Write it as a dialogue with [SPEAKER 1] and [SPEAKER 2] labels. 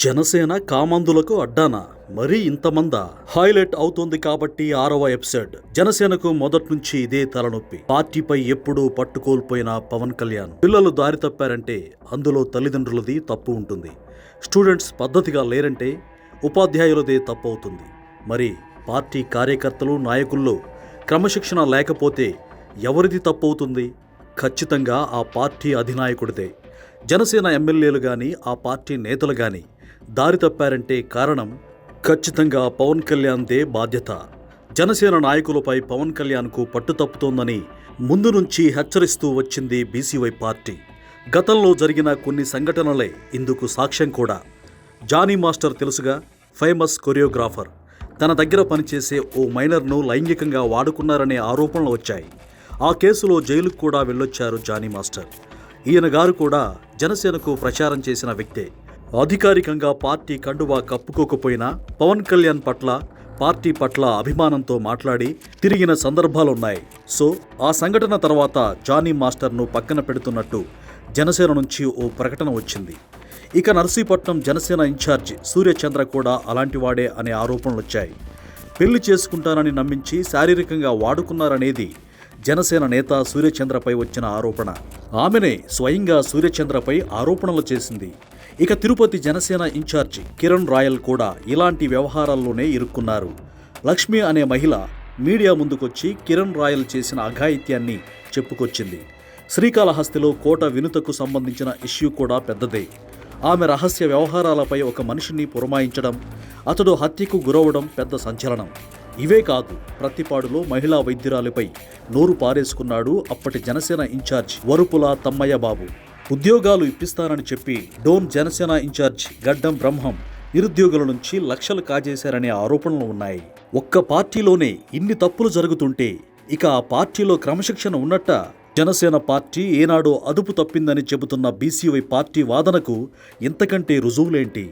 [SPEAKER 1] జనసేన కామందులకు అడ్డానా మరీ ఇంతమందా? హైలైట్ అవుతోంది కాబట్టి 6వ ఎపిసోడ్. జనసేనకు మొదటి నుంచి ఇదే తలనొప్పి. పార్టీపై ఎప్పుడూ పట్టుకోల్పోయిన పవన్ కళ్యాణ్ పిల్లలు దారి తప్పారంటే అందులో తల్లిదండ్రులది తప్పు ఉంటుంది. స్టూడెంట్స్ పద్ధతిగా లేరంటే ఉపాధ్యాయులదే తప్పు అవుతుంది. మరి పార్టీ కార్యకర్తలు నాయకుల్లో క్రమశిక్షణ లేకపోతే ఎవరిది తప్పు అవుతుంది? ఖచ్చితంగా ఆ పార్టీ అధినాయకుడిదే. జనసేన ఎమ్మెల్యేలు గాని ఆ పార్టీ నేతలు గాని దారి తప్పారంటే కారణం ఖచ్చితంగా పవన్ కళ్యాణ్దే బాధ్యత. జనసేన నాయకులపై పవన్ కళ్యాణ్కు పట్టు తప్పుతోందని ముందు నుంచి హెచ్చరిస్తూ వచ్చింది బీసీవై పార్టీ. గతంలో జరిగిన కొన్ని సంఘటనలే ఇందుకు సాక్ష్యం కూడా. జానీ మాస్టర్ తెలుసుగా, ఫేమస్ కొరియోగ్రాఫర్. తన దగ్గర పనిచేసే ఓ మైనర్ను లైంగికంగా వాడుకున్నారనే ఆరోపణలు వచ్చాయి. ఆ కేసులో జైలుకు కూడా వెళ్ళొచ్చారు జానీ మాస్టర్. ఈయన గారు కూడా జనసేనకు ప్రచారం చేసిన వ్యక్తే. అధికారికంగా పార్టీ కండువా కప్పుకోకపోయినా పవన్ కళ్యాణ్ పట్ల, పార్టీ పట్ల అభిమానంతో మాట్లాడి తిరిగిన సందర్భాలున్నాయి. సో ఆ సంఘటన తర్వాత జానీ మాస్టర్ను పక్కన పెడుతున్నట్టు జనసేన నుంచి ఓ ప్రకటన వచ్చింది. ఇక నర్సీపట్నం జనసేన ఇన్ఛార్జ్ సూర్యచంద్ర కూడా అలాంటి వాడే అనే ఆరోపణలు వచ్చాయి. పెళ్లి చేసుకుంటానని నమ్మించి శారీరకంగా వాడుకున్నారనేది జనసేన నేత సూర్యచంద్రపై వచ్చిన ఆరోపణ. ఆమెనే స్వయంగా సూర్యచంద్రపై ఆరోపణలు చేసింది. ఇక తిరుపతి జనసేన ఇన్ఛార్జి కిరణ్ రాయల్ కూడా ఇలాంటి వ్యవహారాల్లోనే ఇరుక్కున్నారు. లక్ష్మి అనే మహిళ మీడియా ముందుకొచ్చి కిరణ్ రాయల్ చేసిన అఘాయిత్యాన్ని చెప్పుకొచ్చింది. శ్రీకాళహస్తిలో కోట వినుతకు సంబంధించిన ఇష్యూ కూడా పెద్దదే. ఆమె రహస్య వ్యవహారాలపై ఒక మనిషిని పురమాయించడం, అతడు హత్యకు గురవడం పెద్ద సంచలనం. ఇవే కాదు, ప్రతిపాడులో మహిళా వైద్యురాలిపై నోరు పారేసుకున్నాడు అప్పటి జనసేన ఇన్ఛార్జ్ వరుపుల తమ్మయ్య బాబు. ఉద్యోగాలు ఇప్పిస్తానని చెప్పి డోన్ జనసేన ఇన్ఛార్జ్ గడ్డం బ్రహ్మం నిరుద్యోగుల నుంచి లక్షలు కాజేశారనే ఆరోపణలు ఉన్నాయి. ఒక్క పార్టీలోనే ఇన్ని తప్పులు జరుగుతుంటే ఇక ఆ పార్టీలో క్రమశిక్షణ ఉన్నట్ట? జనసేన పార్టీ ఏనాడో అదుపు తప్పిందని చెబుతున్న బీసీవై పార్టీ వాదనకు ఇంతకంటే రుజువులేంటి?